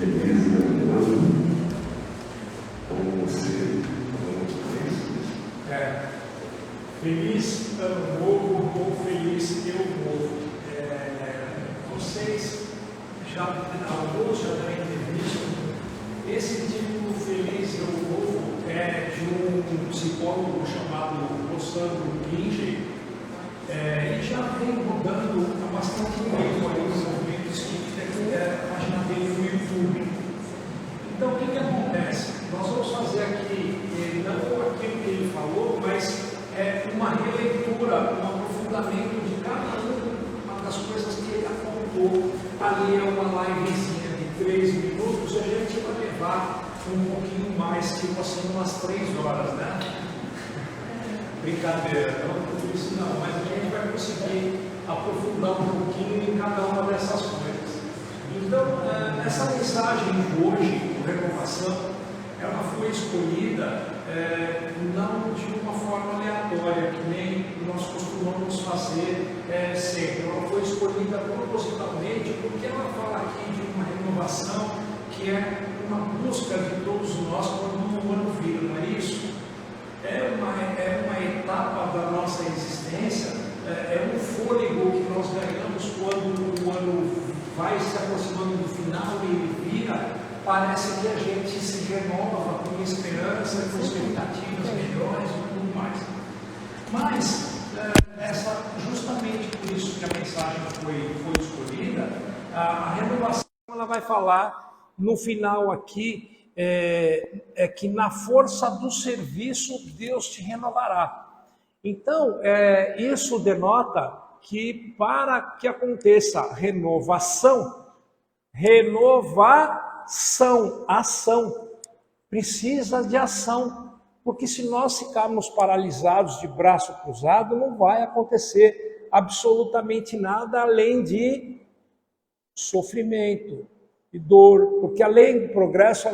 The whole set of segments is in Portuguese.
Feliz ano com você, feliz ano novo ou feliz eu novo. Vocês já, alguns já devem ter visto, esse título Feliz eu novo é de um psicólogo chamado Rossandro Kinge, e já vem rodando há bastante tempo aí os movimentos que a página dele no YouTube. Então, o que acontece? Nós vamos fazer aqui, não aquilo que ele falou, mas uma releitura, um aprofundamento de cada uma das coisas que ele apontou. Ali é uma livezinha de 3 minutos, a gente vai levar um pouquinho mais, tipo assim, umas 3 horas, né? Brincadeira, não por isso não, mas a gente vai conseguir aprofundar um pouquinho em cada uma dessas coisas. Então, essa mensagem de hoje, de renovação, ela foi escolhida não de uma forma aleatória, que nem nós costumamos fazer sempre. Ela foi escolhida propositalmente porque ela fala aqui de uma renovação que é uma busca de todos nós quando o ano vira, não é isso? É uma etapa da nossa existência, é um fôlego que nós ganhamos quando o ano vai se aproximando do final e ele vira. Parece que a gente se renova com esperança, com expectativas melhores e tudo mais. Mas, justamente por isso que a mensagem foi escolhida, a renovação ela vai falar no final aqui, que na força do serviço Deus te renovará. Então, isso denota que para que aconteça renovação, ação, precisa de ação, porque se nós ficarmos paralisados de braço cruzado, não vai acontecer absolutamente nada além de sofrimento e dor, porque a lei do progresso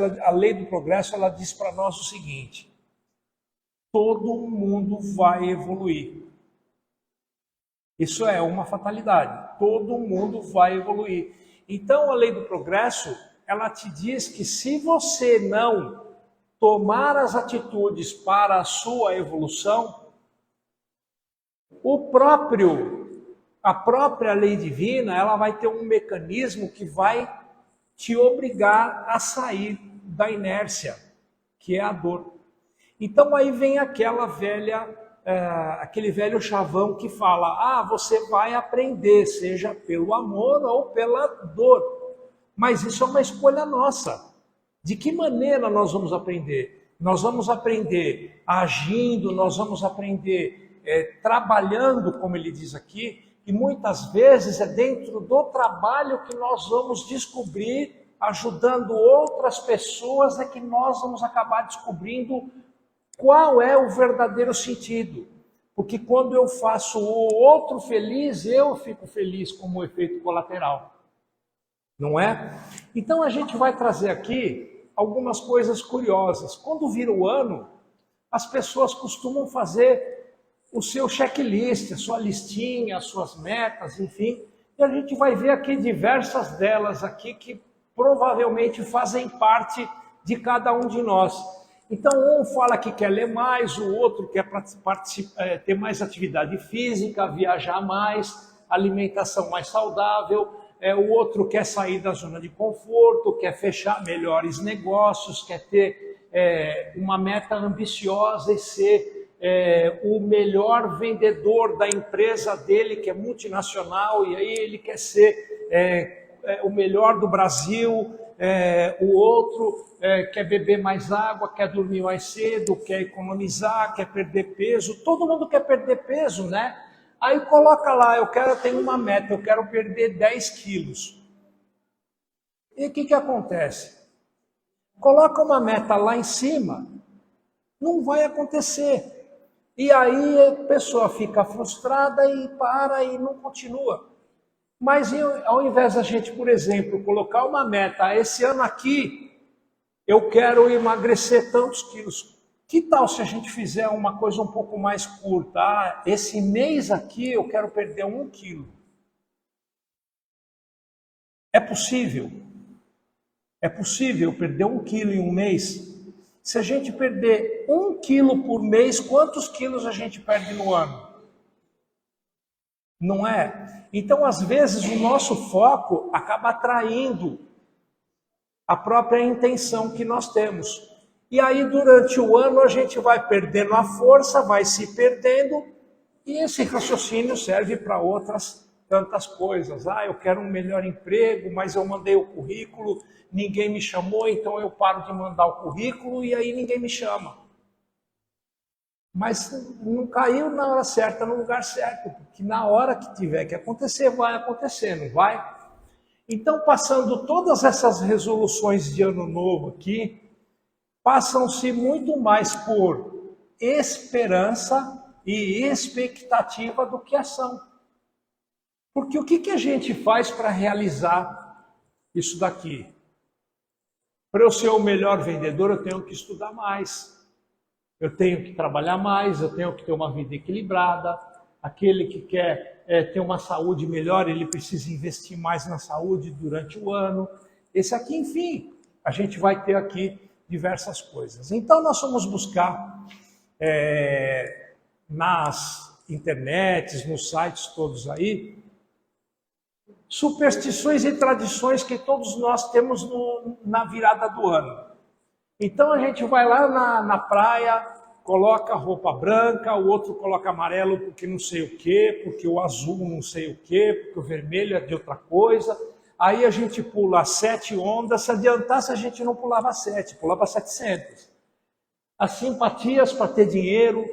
ela diz para nós o seguinte: todo mundo vai evoluir. Isso é uma fatalidade, todo mundo vai evoluir. Então a lei do progresso ela te diz que se você não tomar as atitudes para a sua evolução, a própria lei divina, ela vai ter um mecanismo que vai te obrigar a sair da inércia, que é a dor. Então aí vem aquele velho chavão que fala: você vai aprender, seja pelo amor ou pela dor. Mas isso é uma escolha nossa. De que maneira nós vamos aprender? Nós vamos aprender agindo, nós vamos aprender trabalhando, como ele diz aqui, e muitas vezes é dentro do trabalho que nós vamos descobrir, ajudando outras pessoas, que nós vamos acabar descobrindo qual é o verdadeiro sentido. Porque quando eu faço o outro feliz, eu fico feliz como efeito colateral. Não é? Então a gente vai trazer aqui algumas coisas curiosas. Quando vira o ano, as pessoas costumam fazer o seu checklist, a sua listinha, as suas metas, enfim. E a gente vai ver aqui diversas delas aqui que provavelmente fazem parte de cada um de nós. Então um fala que quer ler mais, o outro quer ter mais atividade física, viajar mais, alimentação mais saudável. O outro quer sair da zona de conforto, quer fechar melhores negócios, quer ter uma meta ambiciosa e ser o melhor vendedor da empresa dele, que é multinacional, e aí ele quer ser o melhor do Brasil. O outro quer beber mais água, quer dormir mais cedo, quer economizar, quer perder peso. Todo mundo quer perder peso, né? Aí coloca lá, eu tenho uma meta, eu quero perder 10 quilos. E o que acontece? Coloca uma meta lá em cima, não vai acontecer. E aí a pessoa fica frustrada e para e não continua. Mas ao invés da gente, por exemplo, colocar uma meta, esse ano aqui eu quero emagrecer tantos quilos. Que tal se a gente fizer uma coisa um pouco mais curta? Esse mês aqui eu quero perder 1 quilo. É possível? É possível perder 1 quilo em um mês? Se a gente perder 1 quilo por mês, quantos quilos a gente perde no ano? Não é? Então, às vezes, o nosso foco acaba atraindo a própria intenção que nós temos. E aí, durante o ano, a gente vai perdendo a força, vai se perdendo, e esse raciocínio serve para outras tantas coisas. Eu quero um melhor emprego, mas eu mandei o currículo, ninguém me chamou, então eu paro de mandar o currículo e aí ninguém me chama. Mas não caiu na hora certa, no lugar certo, porque na hora que tiver que acontecer, vai acontecer, não vai? Então, passando todas essas resoluções de ano novo aqui, passam-se muito mais por esperança e expectativa do que ação. Porque o que a gente faz para realizar isso daqui? Para eu ser o melhor vendedor, eu tenho que estudar mais. Eu tenho que trabalhar mais, eu tenho que ter uma vida equilibrada. Aquele que quer ter uma saúde melhor, ele precisa investir mais na saúde durante o ano. Esse aqui, enfim, a gente vai ter aqui diversas coisas. Então, nós vamos buscar nas internets, nos sites todos aí, superstições e tradições que todos nós temos na virada do ano. Então a gente vai lá na praia, coloca roupa branca, o outro coloca amarelo porque não sei o quê, porque o azul não sei o quê, porque o vermelho é de outra coisa. Aí a gente pula 7 ondas, se adiantasse a gente não pulava 7, pulava 700. As simpatias para ter dinheiro,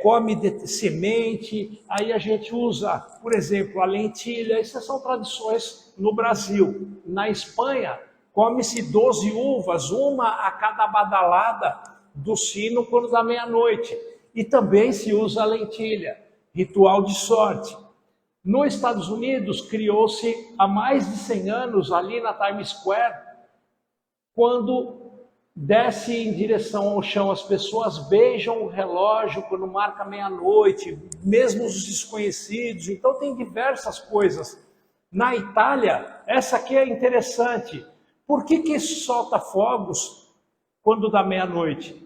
come de semente, aí a gente usa, por exemplo, a lentilha. Essas são tradições no Brasil. Na Espanha, come-se 12 uvas, uma a cada badalada do sino quando dá meia-noite. E também se usa a lentilha, ritual de sorte. Nos Estados Unidos, criou-se há mais de 100 anos, ali na Times Square, quando desce em direção ao chão, as pessoas beijam o relógio quando marca meia-noite, mesmo os desconhecidos. Então tem diversas coisas. Na Itália, essa aqui é interessante. Por que solta fogos quando dá meia-noite?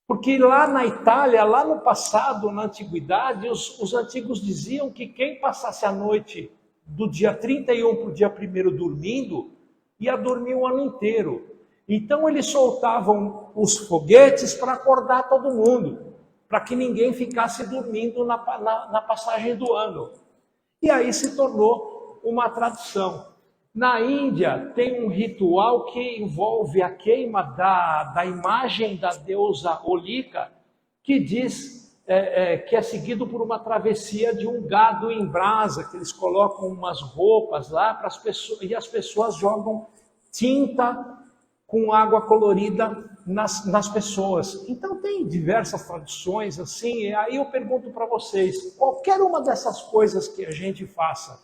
Porque lá na Itália, lá no passado, na antiguidade, os antigos diziam que quem passasse a noite do dia 31 para o dia 1º dormindo, ia dormir o ano inteiro. Então eles soltavam os foguetes para acordar todo mundo, para que ninguém ficasse dormindo na passagem do ano. E aí se tornou uma tradição. Na Índia tem um ritual que envolve a queima da imagem da deusa Holika, que diz que é seguido por uma travessia de um gado em brasa, que eles colocam umas roupas lá para as pessoas, e as pessoas jogam tinta com água colorida nas pessoas. Então tem diversas tradições assim, e aí eu pergunto para vocês, qualquer uma dessas coisas que a gente faça,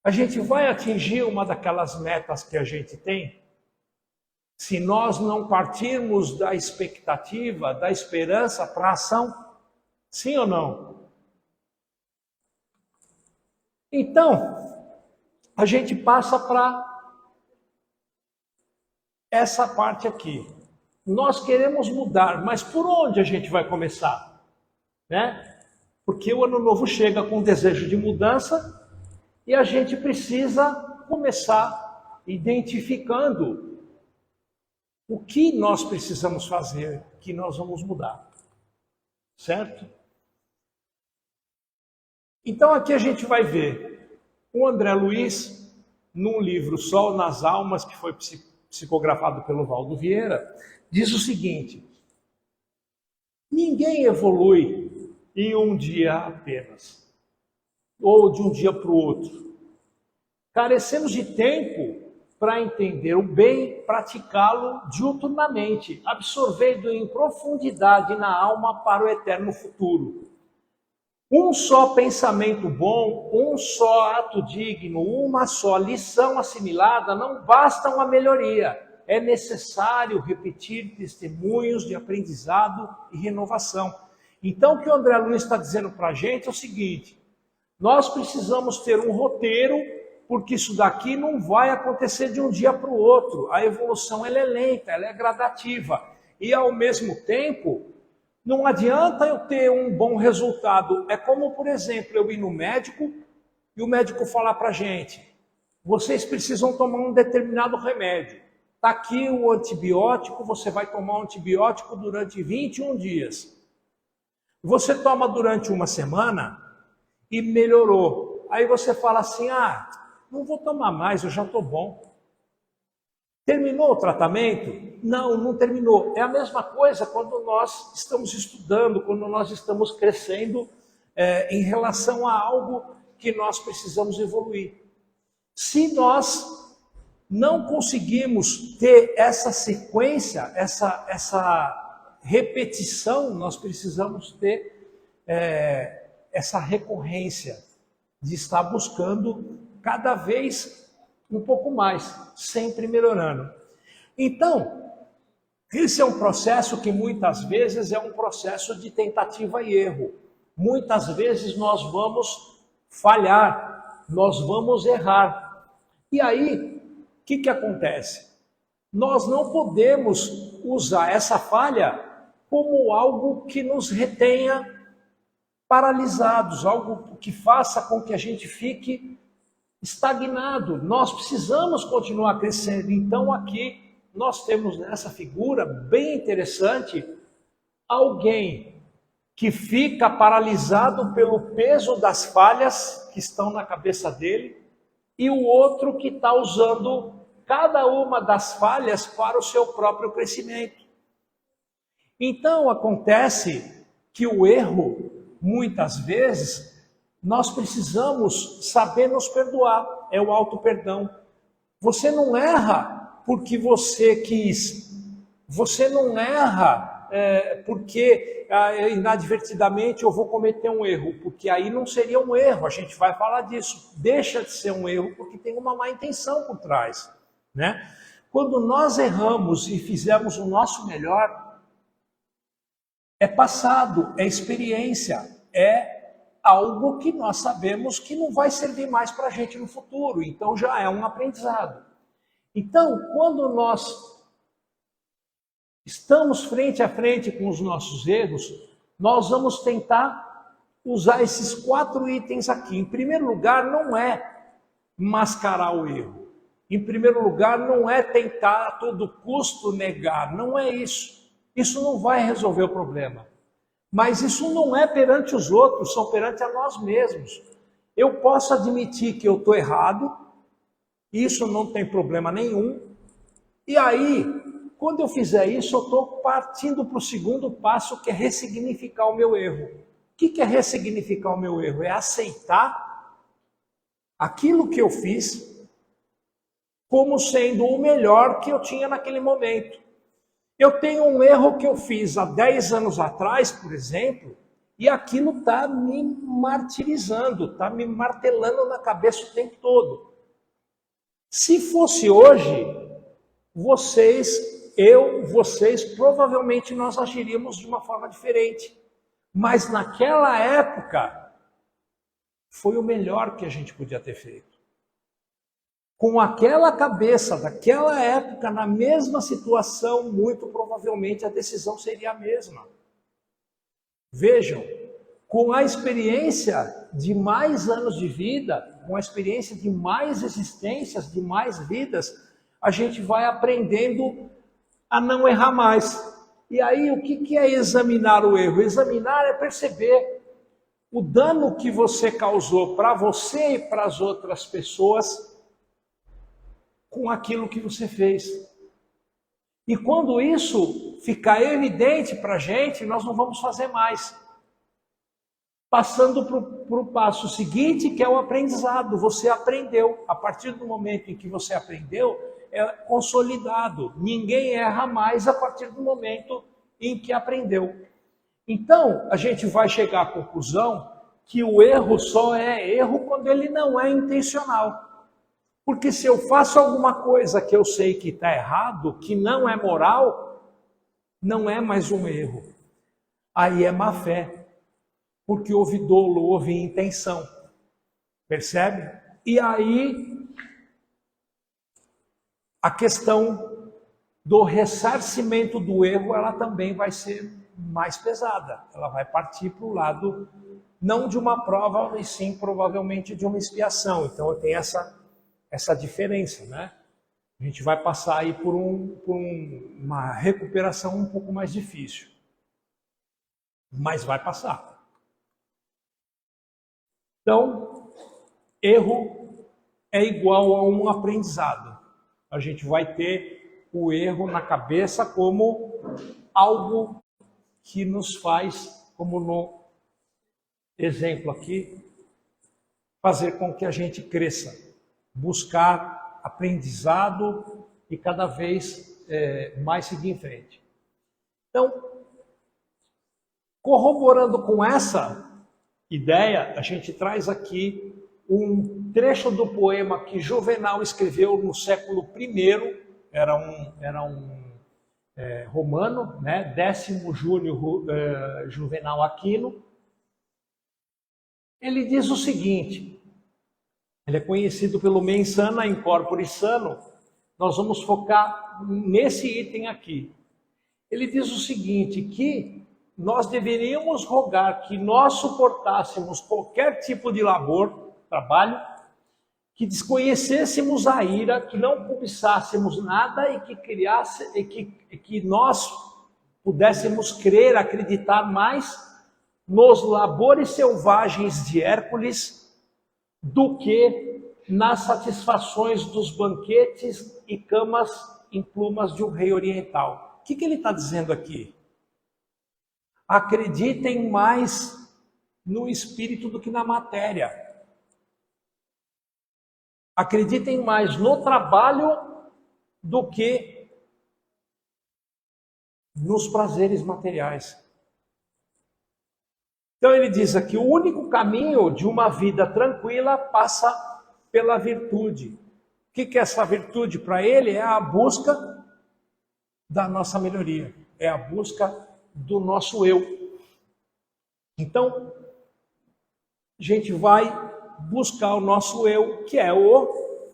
a gente vai atingir uma daquelas metas que a gente tem? Se nós não partirmos da expectativa, da esperança para a ação? Sim ou não? Então, a gente passa para essa parte aqui. Nós queremos mudar, mas por onde a gente vai começar? Né? Porque o ano novo chega com desejo de mudança e a gente precisa começar identificando o que nós precisamos fazer, que nós vamos mudar. Certo? Então aqui a gente vai ver o André Luiz, num livro Sol nas Almas, que foi psicografado pelo Valdo Vieira, diz o seguinte: ninguém evolui em um dia apenas, ou de um dia para o outro. Carecemos de tempo para entender o bem, praticá-lo diuturnamente, absorvendo em profundidade na alma para o eterno futuro. Um só pensamento bom, um só ato digno, uma só lição assimilada não basta uma melhoria. É necessário repetir testemunhos de aprendizado e renovação. Então, o que o André Luiz está dizendo para a gente é o seguinte: nós precisamos ter um roteiro porque isso daqui não vai acontecer de um dia para o outro. A evolução ela é lenta, ela é gradativa. E ao mesmo tempo, não adianta eu ter um bom resultado. É como, por exemplo, eu ir no médico e o médico falar para a gente: vocês precisam tomar um determinado remédio. Está aqui o antibiótico, você vai tomar um antibiótico durante 21 dias. Você toma durante uma semana e melhorou. Aí você fala assim: ah, não vou tomar mais, eu já estou bom. Terminou o tratamento? Não, não terminou. É a mesma coisa quando nós estamos estudando, quando nós estamos crescendo em relação a algo que nós precisamos evoluir. Se nós não conseguimos ter essa sequência, essa repetição, nós precisamos ter essa recorrência de estar buscando cada vez um pouco mais, sempre melhorando. Então, esse é um processo que muitas vezes é um processo de tentativa e erro. Muitas vezes nós vamos falhar, nós vamos errar. E aí, o que acontece? Nós não podemos usar essa falha como algo que nos retenha paralisados, algo que faça com que a gente fique estagnado. Nós precisamos continuar crescendo. Então aqui nós temos nessa figura bem interessante alguém que fica paralisado pelo peso das falhas que estão na cabeça dele e o outro que está usando cada uma das falhas para o seu próprio crescimento. Então acontece que o erro, muitas vezes, nós precisamos saber nos perdoar, é o auto-perdão. Você não erra porque você quis, você não erra porque inadvertidamente eu vou cometer um erro, porque aí não seria um erro, a gente vai falar disso. Deixa de ser um erro porque tem uma má intenção por trás, né? Quando nós erramos e fizemos o nosso melhor, é passado, é experiência, é algo que nós sabemos que não vai servir mais para a gente no futuro, então já é um aprendizado. Então, quando nós estamos frente a frente com os nossos erros, nós vamos tentar usar esses 4 itens aqui. Em primeiro lugar, não é mascarar o erro. Em primeiro lugar, não é tentar a todo custo negar, não é isso. Isso não vai resolver o problema. Mas isso não é perante os outros, são perante a nós mesmos. Eu posso admitir que eu estou errado, isso não tem problema nenhum. E aí, quando eu fizer isso, eu estou partindo para o segundo passo, que é ressignificar o meu erro. O que é ressignificar o meu erro? É aceitar aquilo que eu fiz como sendo o melhor que eu tinha naquele momento. Eu tenho um erro que eu fiz há 10 anos atrás, por exemplo, e aquilo está me martirizando, está me martelando na cabeça o tempo todo. Se fosse hoje, vocês provavelmente nós agiríamos de uma forma diferente. Mas naquela época, foi o melhor que a gente podia ter feito. Com aquela cabeça daquela época, na mesma situação, muito provavelmente a decisão seria a mesma. Vejam, com a experiência de mais anos de vida, com a experiência de mais existências, de mais vidas, a gente vai aprendendo a não errar mais. E aí, o que é examinar o erro? Examinar é perceber o dano que você causou para você e para as outras pessoas com aquilo que você fez. E quando isso ficar evidente para a gente, nós não vamos fazer mais. Passando para o passo seguinte, que é o aprendizado. Você aprendeu. A partir do momento em que você aprendeu, é consolidado. Ninguém erra mais a partir do momento em que aprendeu. Então, a gente vai chegar à conclusão que o erro só é erro quando ele não é intencional. Porque se eu faço alguma coisa que eu sei que está errado, que não é moral, não é mais um erro. Aí é má fé. Porque houve dolo, houve intenção. Percebe? E aí a questão do ressarcimento do erro, ela também vai ser mais pesada. Ela vai partir para o lado, não de uma prova, e sim provavelmente de uma expiação. Então tem essa diferença, né? A gente vai passar aí por uma recuperação um pouco mais difícil. Mas vai passar. Então, erro é igual a um aprendizado. A gente vai ter o erro na cabeça como algo que nos faz, como no exemplo aqui, fazer com que a gente cresça, buscar aprendizado e cada vez mais seguir em frente. Então, corroborando com essa ideia, a gente traz aqui um trecho do poema que Juvenal escreveu no século I, era um romano, né? 10º Júlio Juvenal Aquino. Ele diz o seguinte, ele é conhecido pelo mens sana in corpore sano, nós vamos focar nesse item aqui. Ele diz o seguinte, que nós deveríamos rogar que nós suportássemos qualquer tipo de labor, trabalho, que desconhecêssemos a ira, que não cobiçássemos nada e que nós pudéssemos crer, acreditar mais nos labores selvagens de Hércules do que nas satisfações dos banquetes e camas em plumas de um rei oriental. O que ele está dizendo aqui? Acreditem mais no espírito do que na matéria. Acreditem mais no trabalho do que nos prazeres materiais. Então ele diz aqui, o único caminho de uma vida tranquila passa pela virtude. O que é essa virtude? Para ele é a busca da nossa melhoria, é a busca do nosso eu. Então, a gente vai buscar o nosso eu, que é o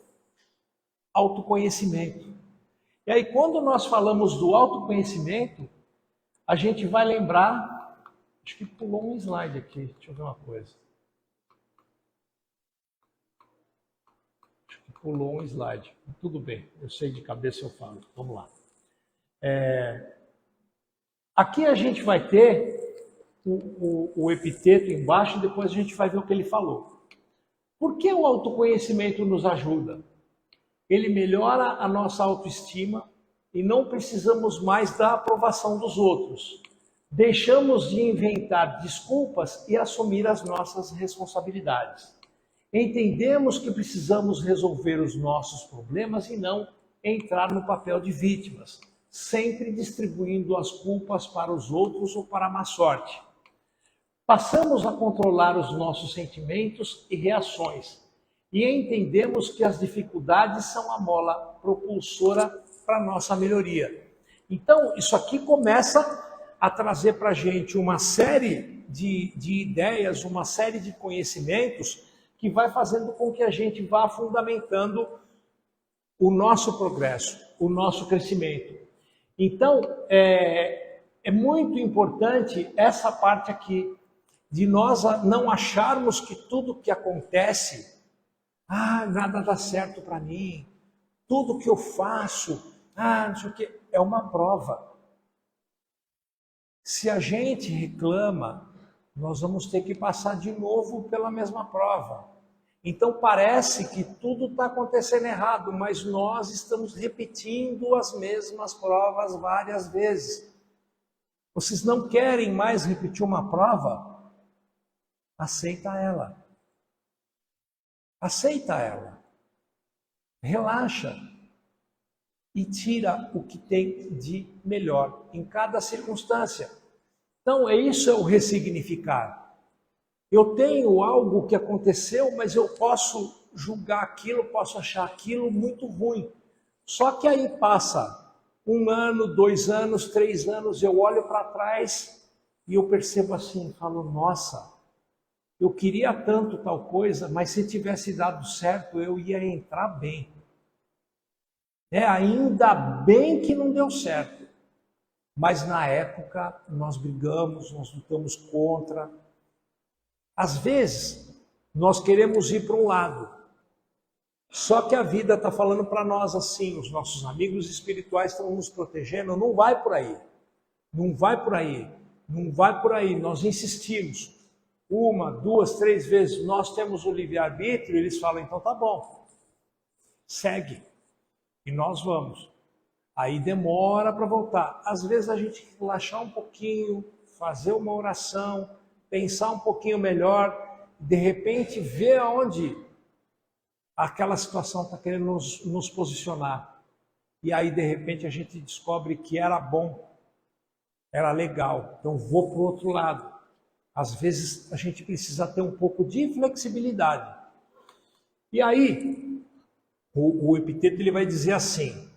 autoconhecimento. E aí, quando nós falamos do autoconhecimento, a gente vai lembrar, acho que pulou um slide aqui, deixa eu ver uma coisa. Acho que pulou um slide, tudo bem, eu sei de cabeça, eu falo, vamos lá. Aqui a gente vai ter o epiteto embaixo e depois a gente vai ver o que ele falou. Por que o autoconhecimento nos ajuda? Ele melhora a nossa autoestima e não precisamos mais da aprovação dos outros. Deixamos de inventar desculpas e assumir as nossas responsabilidades. Entendemos que precisamos resolver os nossos problemas e não entrar no papel de vítimas, sempre distribuindo as culpas para os outros ou para a má sorte. Passamos a controlar os nossos sentimentos e reações e entendemos que as dificuldades são a mola propulsora para a nossa melhoria. Então, isso aqui começa a trazer para a gente uma série de ideias, uma série de conhecimentos que vai fazendo com que a gente vá fundamentando o nosso progresso, o nosso crescimento. Então, é muito importante essa parte aqui, de nós não acharmos que tudo que acontece, nada dá certo para mim, tudo que eu faço, não sei o que, é uma prova. Se a gente reclama, nós vamos ter que passar de novo pela mesma prova. Então parece que tudo está acontecendo errado, mas nós estamos repetindo as mesmas provas várias vezes. Vocês não querem mais repetir uma prova? Aceita ela. Aceita ela. Relaxa. E tira o que tem de melhor em cada circunstância. Então, isso é o ressignificar. Eu tenho algo que aconteceu, mas eu posso julgar aquilo, posso achar aquilo muito ruim. Só que aí passa 1 ano, 2 anos, 3 anos, eu olho para trás e eu percebo assim, falo, nossa, eu queria tanto tal coisa, mas se tivesse dado certo, eu ia entrar bem. Ainda bem que não deu certo. Mas na época nós brigamos, nós lutamos contra. Às vezes nós queremos ir para um lado. Só que a vida está falando para nós assim, os nossos amigos espirituais estão nos protegendo, não vai por aí. Não vai por aí. Não vai por aí. Nós insistimos. 1, 2, 3 vezes nós temos o livre-arbítrio, eles falam, então tá bom. Segue. E nós vamos. Aí demora para voltar. Às vezes a gente relaxar um pouquinho, fazer uma oração, pensar um pouquinho melhor, de repente ver aonde aquela situação está querendo nos posicionar. E aí de repente a gente descobre que era bom, era legal. Então vou para o outro lado. Às vezes a gente precisa ter um pouco de flexibilidade. E aí o Epiteto ele vai dizer assim: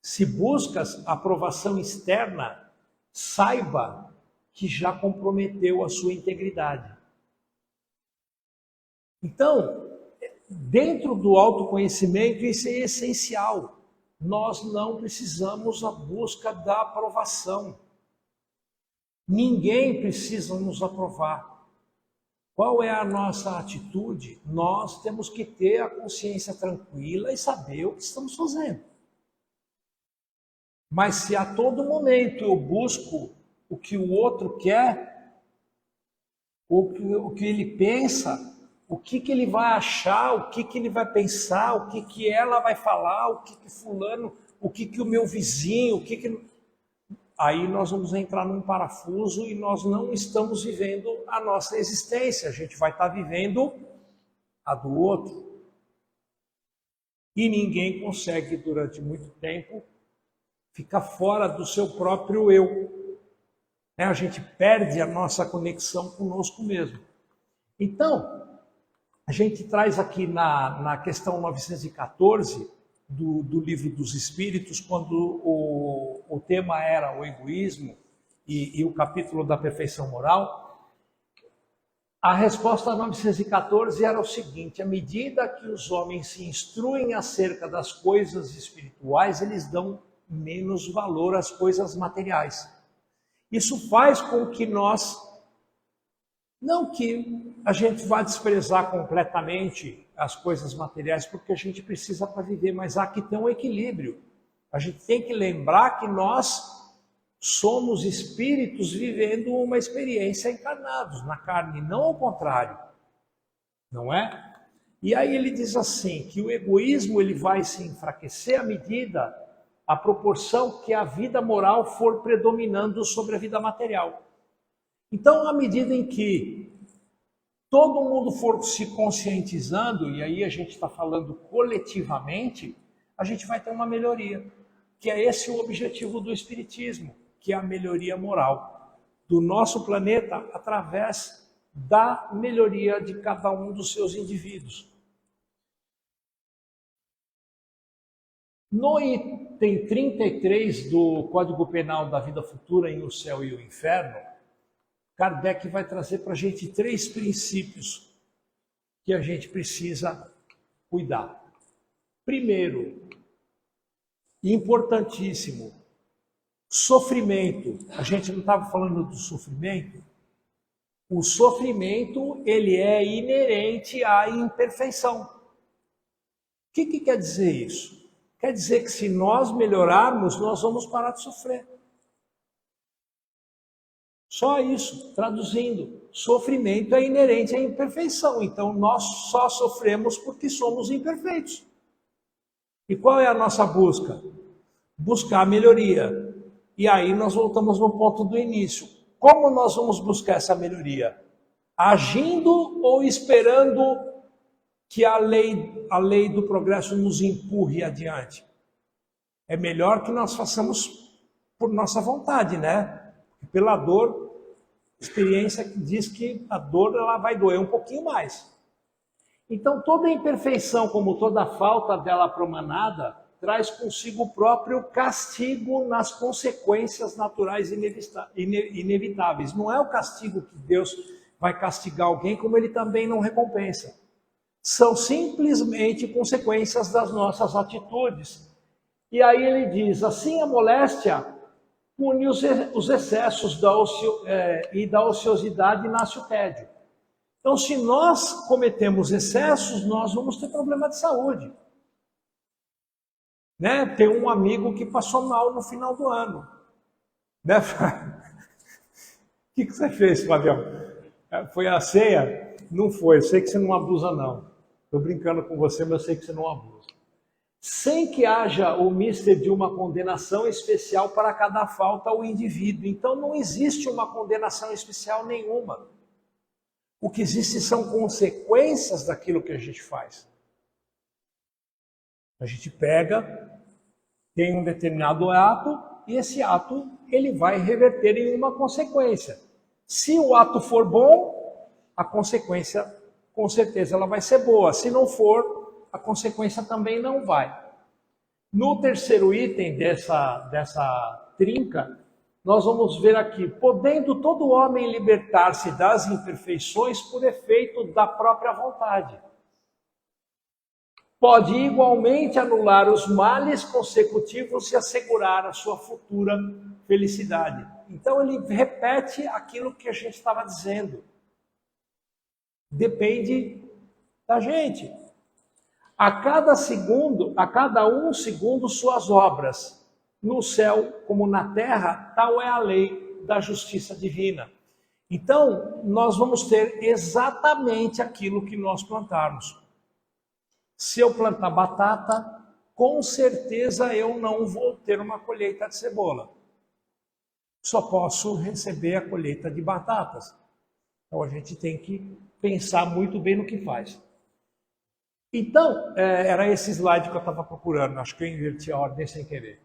se buscas aprovação externa, saiba que já comprometeu a sua integridade. Então, dentro do autoconhecimento, isso é essencial. Nós não precisamos a busca da aprovação. Ninguém precisa nos aprovar. Qual é a nossa atitude? Nós temos que ter a consciência tranquila e saber o que estamos fazendo. Mas se a todo momento eu busco o que o outro quer, o que ele pensa, o que ele vai achar, o que ele vai pensar, o que ela vai falar, o que fulano, o que o meu vizinho, Aí nós vamos entrar num parafuso e nós não estamos vivendo a nossa existência, a gente vai estar vivendo a do outro. E ninguém consegue, durante muito tempo, ficar fora do seu próprio eu. A gente perde a nossa conexão conosco mesmo. Então, a gente traz aqui na questão 914 do Livro dos Espíritos, quando o tema era o egoísmo e o capítulo da perfeição moral, a resposta 914 era o seguinte: à medida que os homens se instruem acerca das coisas espirituais, eles dão menos valor às coisas materiais. Isso faz com que não que a gente vá desprezar completamente as coisas materiais, porque a gente precisa para viver, mas há que ter um equilíbrio. A gente tem que lembrar que nós somos espíritos vivendo uma experiência encarnados na carne, não ao contrário. Não é? E aí ele diz assim, que o egoísmo ele vai se enfraquecer à proporção que a vida moral for predominando sobre a vida material. Então, à medida em que todo mundo for se conscientizando, e aí a gente está falando coletivamente, a gente vai ter uma melhoria, que é esse o objetivo do Espiritismo, que é a melhoria moral do nosso planeta através da melhoria de cada um dos seus indivíduos. No item 33 do Código Penal da Vida Futura em O Céu e o Inferno, Kardec vai trazer para a gente 3 princípios que a gente precisa cuidar. Primeiro, importantíssimo, sofrimento. A gente não estava falando do sofrimento? O sofrimento, ele é inerente à imperfeição. O que quer dizer isso? Quer dizer que se nós melhorarmos, nós vamos parar de sofrer. Só isso, traduzindo, sofrimento é inerente à imperfeição, então nós só sofremos porque somos imperfeitos. E qual é a nossa busca? Buscar a melhoria. E aí nós voltamos no ponto do início. Como nós vamos buscar essa melhoria? Agindo ou esperando que a lei do progresso nos empurre adiante? É melhor que nós façamos por nossa vontade, né? Pela dor, experiência que diz que a dor ela vai doer um pouquinho mais. Então, toda imperfeição, como toda falta dela promanada, traz consigo o próprio castigo nas consequências naturais inevitáveis. Não é o castigo que Deus vai castigar alguém, como ele também não recompensa. São simplesmente consequências das nossas atitudes. E aí ele diz, assim a moléstia pune os excessos e da ociosidade nasce o tédio. Então, se nós cometemos excessos, nós vamos ter problema de saúde. Né? Tem um amigo que passou mal no final do ano. Né? O que você fez, Fabião? Foi a ceia? Não foi, eu sei que você não abusa não. Estou brincando com você, mas eu sei que você não abusa. Sem que haja o mister de uma condenação especial para cada falta ao indivíduo. Então não existe uma condenação especial nenhuma. O que existe são consequências daquilo que a gente faz. A gente pega, tem um determinado ato, e esse ato ele vai reverter em uma consequência. Se o ato for bom, a consequência, com certeza, ela vai ser boa. Se não for, a consequência também não vai. No terceiro item dessa trinca, nós vamos ver aqui, podendo todo homem libertar-se das imperfeições por efeito da própria vontade. Pode igualmente anular os males consecutivos e assegurar a sua futura felicidade. Então ele repete aquilo que a gente estava dizendo. Depende da gente. A cada um segundo suas obras. No céu como na terra, tal é a lei da justiça divina. Então, nós vamos ter exatamente aquilo que nós plantarmos. Se eu plantar batata, com certeza eu não vou ter uma colheita de cebola. Só posso receber a colheita de batatas. Então, a gente tem que pensar muito bem no que faz. Então, era esse slide que eu estava procurando. Acho que eu inverti a ordem sem querer.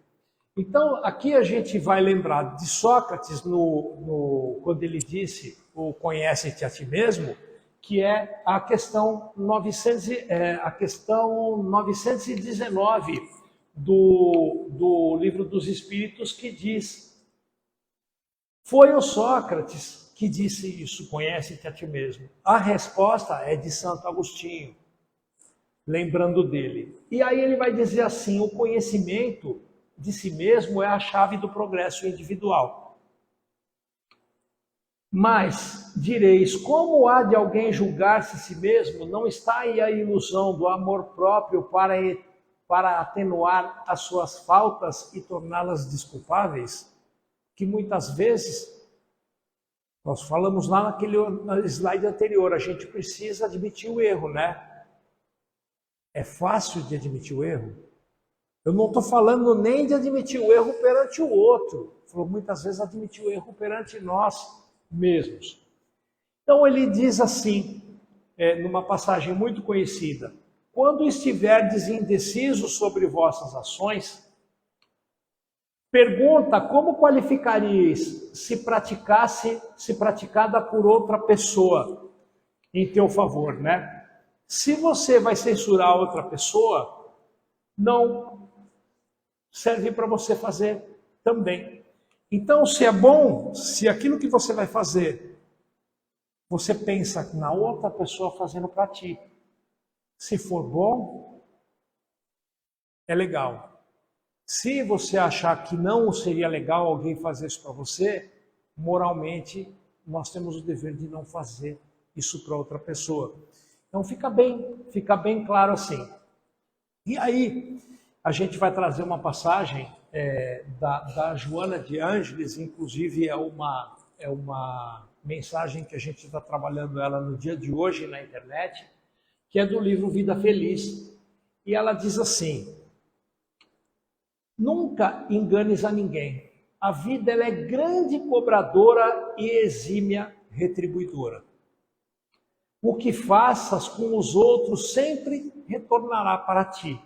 Então, aqui a gente vai lembrar de Sócrates quando ele disse o conhece-te a ti mesmo, que é a questão 919 do Livro dos Espíritos, que diz: foi o Sócrates que disse isso, conhece-te a ti mesmo. A resposta é de Santo Agostinho, lembrando dele. E aí ele vai dizer assim: o conhecimento de si mesmo é a chave do progresso individual. Mas, direis, como há de alguém julgar-se a si mesmo? Não está aí a ilusão do amor próprio para atenuar as suas faltas e torná-las desculpáveis? Que muitas vezes, nós falamos lá naquele slide anterior, a gente precisa admitir o erro, né? É fácil de admitir o erro? Eu não estou falando nem de admitir o erro perante o outro. Falou muitas vezes admitir o erro perante nós mesmos. Então ele diz assim, numa passagem muito conhecida: quando estiverdes indecisos sobre vossas ações, pergunta como qualificaríeis se praticada por outra pessoa em teu favor, né? Se você vai censurar outra pessoa, não serve para você fazer também. Então, se é bom, se aquilo que você vai fazer, você pensa na outra pessoa fazendo para ti, se for bom, é legal. Se você achar que não seria legal alguém fazer isso para você, moralmente, nós temos o dever de não fazer isso para outra pessoa. Então, fica bem claro assim. E aí, a gente vai trazer uma passagem da Joana de Ângeles, inclusive é uma mensagem que a gente está trabalhando ela no dia de hoje na internet, que é do livro Vida Feliz. E ela diz assim: nunca enganes a ninguém. A vida ela é grande cobradora e exímia retribuidora. O que faças com os outros sempre retornará para ti.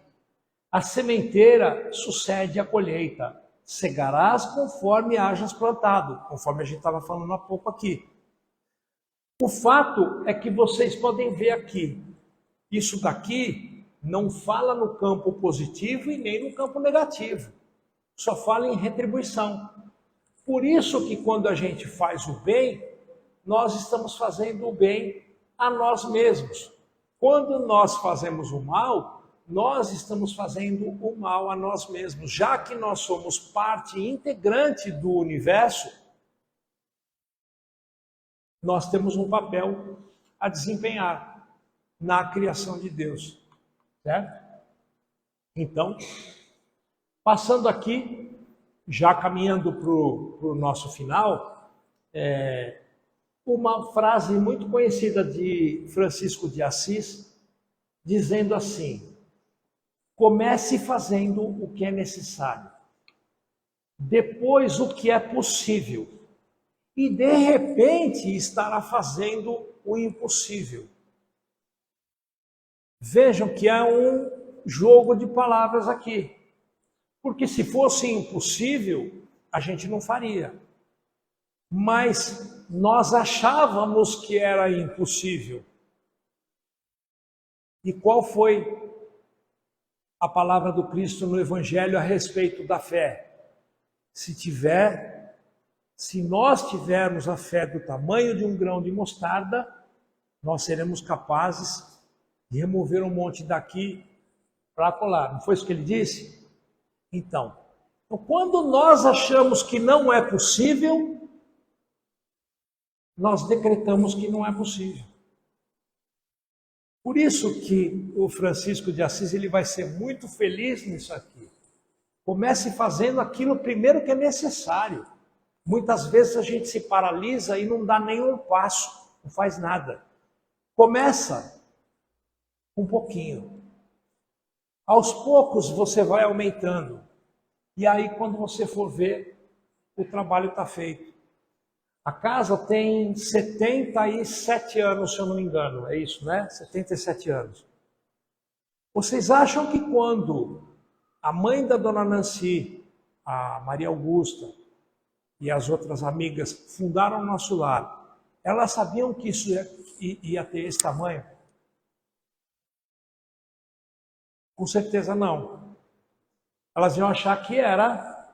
A sementeira sucede a colheita. Cegarás conforme hajas plantado, conforme a gente estava falando há pouco aqui. O fato é que vocês podem ver aqui, isso daqui não fala no campo positivo e nem no campo negativo. Só fala em retribuição. Por isso que quando a gente faz o bem, nós estamos fazendo o bem a nós mesmos. Quando nós fazemos o mal, nós estamos fazendo o mal a nós mesmos. Já que nós somos parte integrante do universo, nós temos um papel a desempenhar na criação de Deus, certo? Então, passando aqui, já caminhando para o nosso final, uma frase muito conhecida de Francisco de Assis, dizendo assim: comece fazendo o que é necessário, depois o que é possível, e de repente estará fazendo o impossível. Vejam que é um jogo de palavras aqui, porque se fosse impossível, a gente não faria. Mas nós achávamos que era impossível. E qual foi a palavra do Cristo no Evangelho a respeito da fé? Se nós tivermos a fé do tamanho de um grão de mostarda, nós seremos capazes de remover um monte daqui para colar. Não foi isso que ele disse? Então, quando nós achamos que não é possível, nós decretamos que não é possível. Por isso que o Francisco de Assis ele vai ser muito feliz nisso aqui. Comece fazendo aquilo primeiro que é necessário. Muitas vezes a gente se paralisa e não dá nenhum passo, não faz nada. Começa um pouquinho. Aos poucos você vai aumentando. E aí quando você for ver, o trabalho está feito. A casa tem 77 anos, se eu não me engano, é isso, né? 77 anos. Vocês acham que quando a mãe da dona Nancy, a Maria Augusta e as outras amigas fundaram o nosso lar, elas sabiam que isso ia ter esse tamanho? Com certeza não. Elas iam achar que era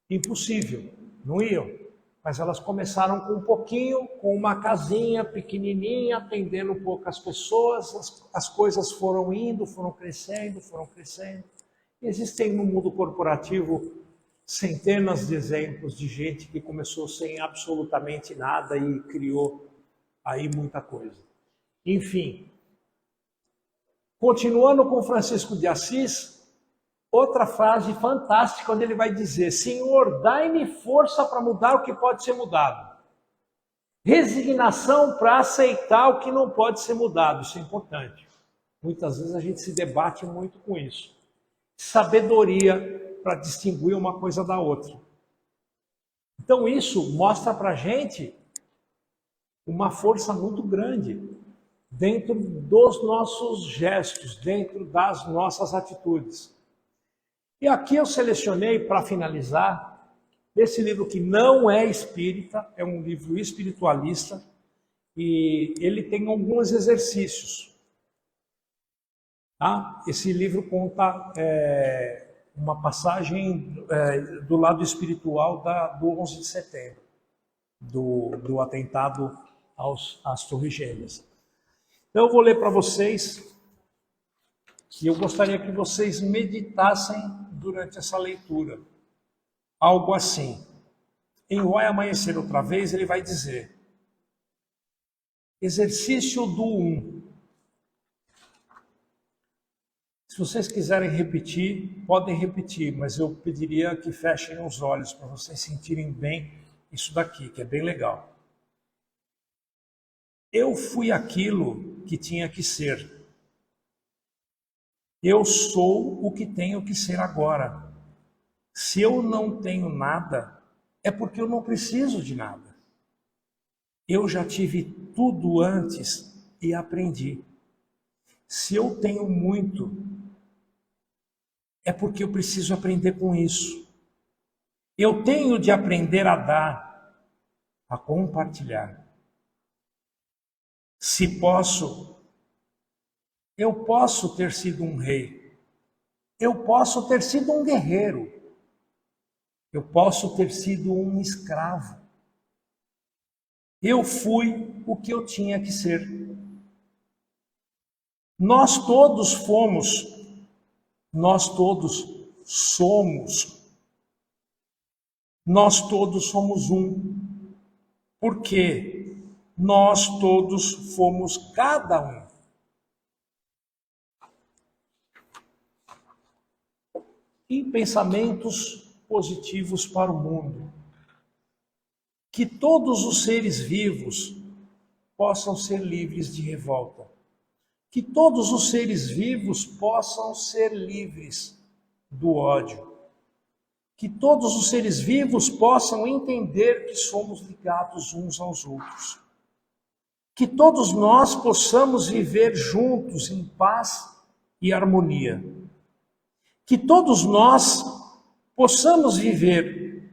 impossível, não iam. Mas elas começaram com um pouquinho, com uma casinha pequenininha, atendendo poucas pessoas, as coisas foram indo, foram crescendo. Existem no mundo corporativo centenas de exemplos de gente que começou sem absolutamente nada e criou aí muita coisa. Enfim, continuando com Francisco de Assis, outra frase fantástica, onde ele vai dizer: Senhor, dai-me força para mudar o que pode ser mudado. Resignação para aceitar o que não pode ser mudado. Isso é importante. Muitas vezes a gente se debate muito com isso. Sabedoria para distinguir uma coisa da outra. Então isso mostra para a gente uma força muito grande dentro dos nossos gestos, dentro das nossas atitudes. E aqui eu selecionei, para finalizar, esse livro que não é espírita, é um livro espiritualista, e ele tem alguns exercícios. Tá? Esse livro conta uma passagem do lado espiritual do 11 de setembro, do atentado às Torres Gêmeas. Então eu vou ler para vocês, e eu gostaria que vocês meditassem durante essa leitura. Algo assim. Em Vai Amanhecer Outra Vez, ele vai dizer: exercício do 1. Se vocês quiserem repetir, podem repetir, mas eu pediria que fechem os olhos para vocês sentirem bem isso daqui, que é bem legal. Eu fui aquilo que tinha que ser. Eu sou o que tenho que ser agora. Se eu não tenho nada, é porque eu não preciso de nada. Eu já tive tudo antes e aprendi. Se eu tenho muito, é porque eu preciso aprender com isso. Eu tenho de aprender a dar, a compartilhar. Se posso, eu posso ter sido um rei. Eu posso ter sido um guerreiro. Eu posso ter sido um escravo. Eu fui o que eu tinha que ser. Nós todos fomos Nós todos somos. Nós todos somos um. Por quê? Nós todos fomos cada um. E pensamentos positivos para o mundo. Que todos os seres vivos possam ser livres de revolta. Que todos os seres vivos possam ser livres do ódio. Que todos os seres vivos possam entender que somos ligados uns aos outros. Que todos nós possamos viver juntos em paz e harmonia. Que todos nós possamos viver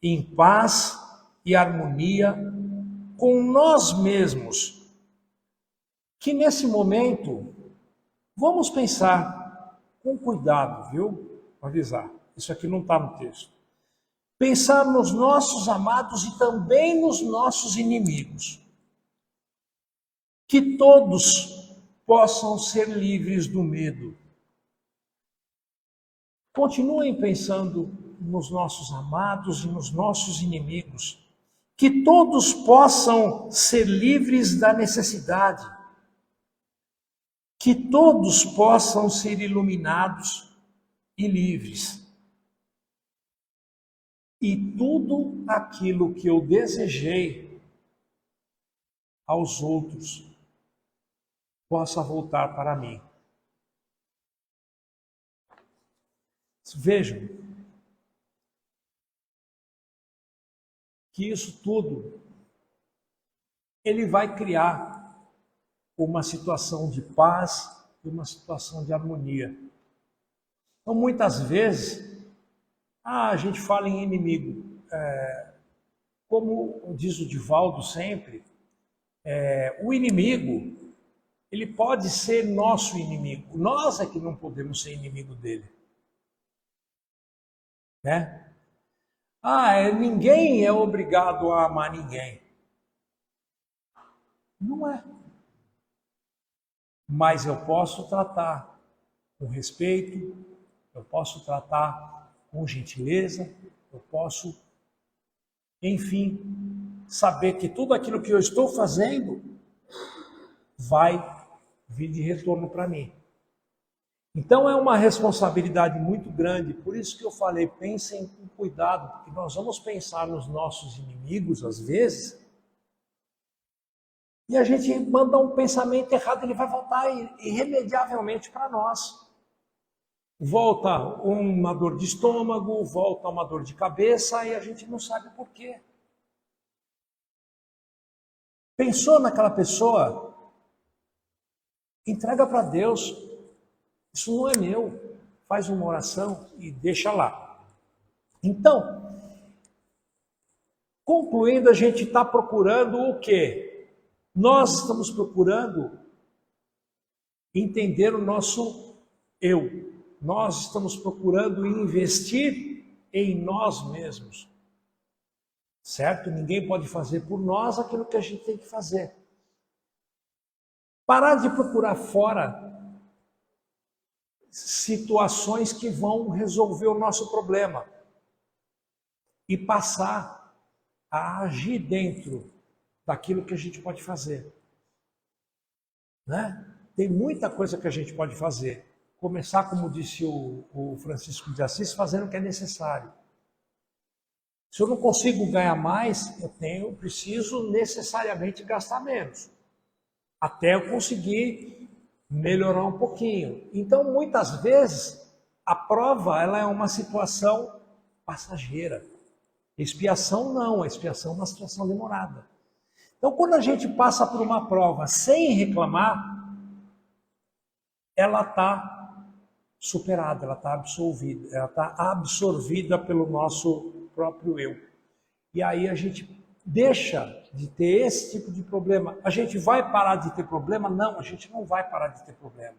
em paz e harmonia com nós mesmos. Que nesse momento, vamos pensar com cuidado, viu? Vou avisar, isso aqui não está no texto. Pensar nos nossos amados e também nos nossos inimigos. Que todos possam ser livres do medo. Continuem pensando nos nossos amados e nos nossos inimigos. Que todos possam ser livres da necessidade. Que todos possam ser iluminados e livres. E tudo aquilo que eu desejei aos outros possa voltar para mim. Vejam que isso tudo ele vai criar uma situação de paz e uma situação de harmonia. Então, muitas vezes, a gente fala em inimigo. Como diz o Divaldo sempre, o inimigo, ele pode ser nosso inimigo. Nós é que não podemos ser inimigo dele. Né? Ninguém é obrigado a amar ninguém. Não é. Mas eu posso tratar com respeito, eu posso tratar com gentileza, eu posso, enfim, saber que tudo aquilo que eu estou fazendo vai vir de retorno para mim. Então é uma responsabilidade muito grande, por isso que eu falei, pensem com cuidado, porque nós vamos pensar nos nossos inimigos às vezes, e a gente manda um pensamento errado, ele vai voltar irremediavelmente para nós. Volta uma dor de estômago, volta uma dor de cabeça, e a gente não sabe por quê. Pensou naquela pessoa? Entrega para Deus. Isso não é meu. Faz uma oração e deixa lá. Então, concluindo, a gente está procurando o quê? Nós estamos procurando entender o nosso eu. Nós estamos procurando investir em nós mesmos. Certo? Ninguém pode fazer por nós aquilo que a gente tem que fazer. Parar de procurar fora situações que vão resolver o nosso problema e passar a agir dentro daquilo que a gente pode fazer. Né? Tem muita coisa que a gente pode fazer. Começar, como disse o Francisco de Assis, fazendo o que é necessário. Se eu não consigo ganhar mais, eu preciso necessariamente gastar menos. Até eu conseguir melhorar um pouquinho. Então, muitas vezes, a prova ela é uma situação passageira. Expiação não, a expiação é uma situação demorada. Então, quando a gente passa por uma prova sem reclamar, ela está superada, ela está absolvida, ela está absorvida pelo nosso próprio eu. E aí a gente deixa de ter esse tipo de problema. A gente vai parar de ter problema? Não, a gente não vai parar de ter problema.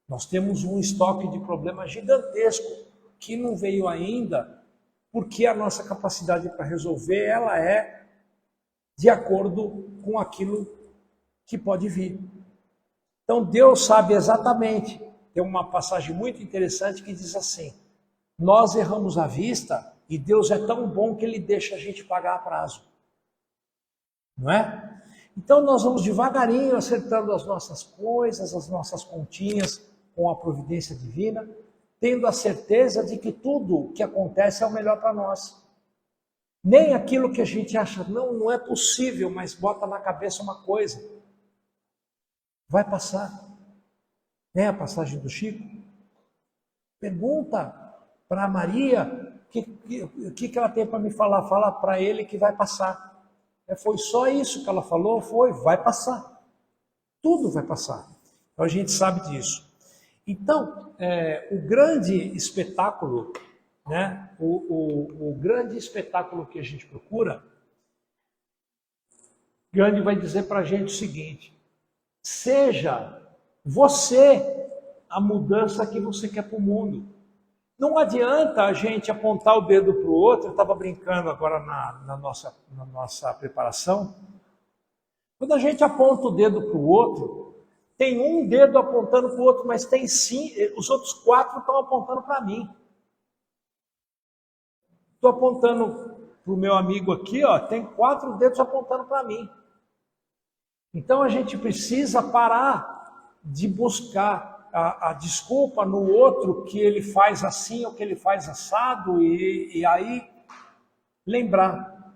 Nós temos um estoque de problema gigantesco que não veio ainda, porque a nossa capacidade para resolver ela é de acordo com aquilo que pode vir. Então Deus sabe exatamente tem uma passagem muito interessante que diz assim: nós erramos à vista e Deus é tão bom que Ele deixa a gente pagar a prazo. Não é? Então nós vamos devagarinho acertando as nossas coisas, as nossas continhas com a providência divina, tendo a certeza de que tudo que acontece é o melhor para nós. Nem aquilo que a gente acha, não é possível, mas bota na cabeça uma coisa. Vai passar. Nem a passagem do Chico. Pergunta para Maria o que ela tem para me falar. Fala para ele que vai passar. Foi só isso que ela falou? Vai passar. Tudo vai passar. Então a gente sabe disso. Então, o grande espetáculo, né? O grande espetáculo que a gente procura, Gandhi vai dizer para a gente o seguinte: seja você a mudança que você quer para o mundo. Não adianta a gente apontar o dedo para o outro. Eu estava brincando agora na nossa preparação. Quando a gente aponta o dedo para o outro, tem um dedo apontando para o outro, mas tem sim, os outros 4 estão apontando para mim. Estou apontando para o meu amigo aqui, ó, tem 4 dedos apontando para mim. Então a gente precisa parar de buscar a desculpa no outro que ele faz assim ou que ele faz assado e aí lembrar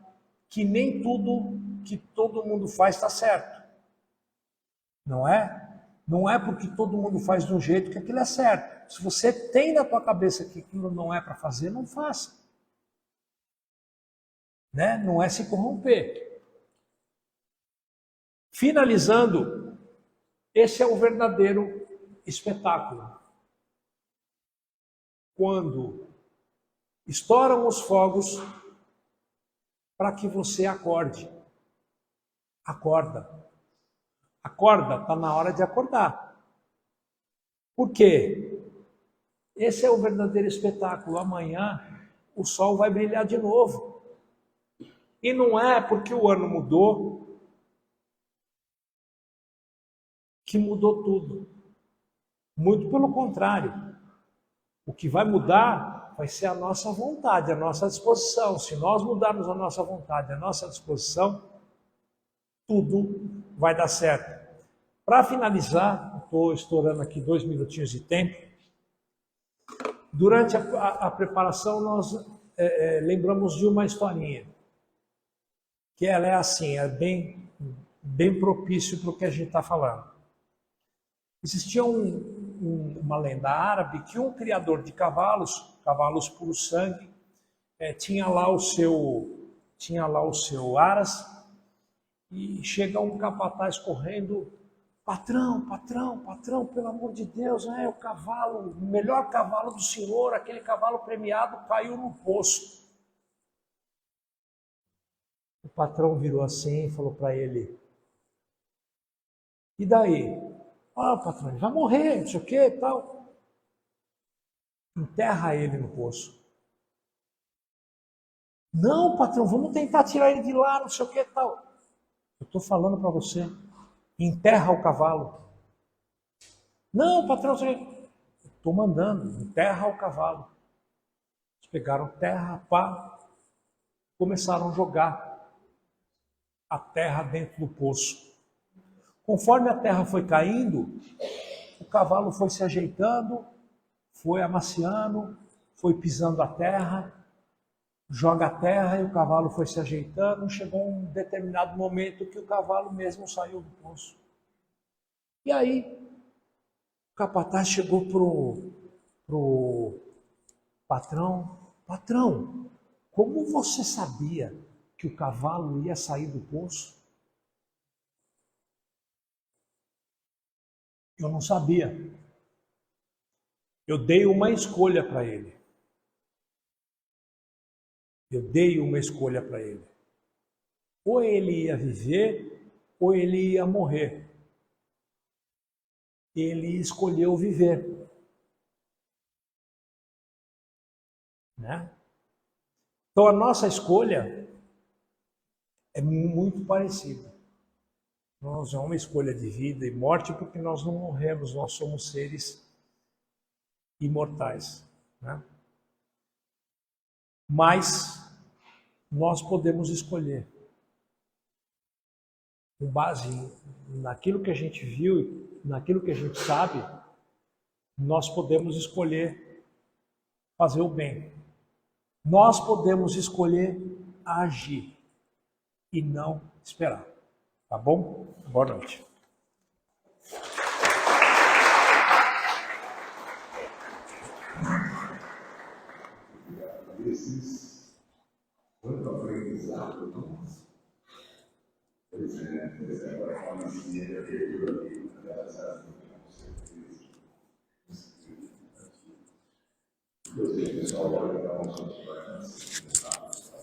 que nem tudo que todo mundo faz está certo. Não é? Não é porque todo mundo faz de um jeito que aquilo é certo. Se você tem na tua cabeça que aquilo não é para fazer, não faça. Né? Não é se corromper. Finalizando, esse é o verdadeiro espetáculo. Quando estouram os fogos para que você acorde. Acorda. Acorda, está na hora de acordar. Por quê? Esse é o verdadeiro espetáculo. Amanhã o sol vai brilhar de novo. E não é porque o ano mudou que mudou tudo. Muito pelo contrário. O que vai mudar vai ser a nossa vontade, a nossa disposição. Se nós mudarmos a nossa vontade, a nossa disposição, tudo vai dar certo. Para finalizar, estou estourando aqui 2 minutinhos de tempo. Durante a preparação, nós lembramos de uma historinha. Que ela é assim, é bem propício para o que a gente está falando. Existia uma lenda árabe que um criador de cavalos puro sangue, tinha lá o seu aras, e chega um capataz correndo: patrão, pelo amor de Deus, o cavalo, o melhor cavalo do senhor, aquele cavalo premiado caiu no poço. O patrão virou assim e falou para ele: e daí? Patrão, ele vai morrer, não sei o que e tal. Enterra ele no poço. Não, patrão, vamos tentar tirar ele de lá, não sei o que e tal. Eu estou falando para você, enterra o cavalo. Não, patrão, estou mandando, enterra o cavalo. Eles pegaram terra, começaram a jogar a terra dentro do poço. Conforme a terra foi caindo, o cavalo foi se ajeitando, foi amaciando, foi pisando a terra, joga a terra e o cavalo foi se ajeitando. Chegou um determinado momento que o cavalo mesmo saiu do poço. E aí, o capataz chegou pro patrão: patrão, como você sabia que o cavalo ia sair do poço? Eu não sabia. Eu dei uma escolha para ele. Ou ele ia viver, ou ele ia morrer. Ele escolheu viver. Né? Então a nossa escolha é muito parecida. Nós é uma escolha de vida e morte porque nós não morremos, nós somos seres imortais, né? Mas nós podemos escolher, com base naquilo que a gente viu, naquilo que a gente sabe, nós podemos escolher fazer o bem. Nós podemos escolher agir e não esperar. Tá bom? Boa noite. Esses quanto aprendizado, nossa. Pois é, agora falando assim, ele perdeu ali, com certeza. Eu sei que o pessoal vai dar um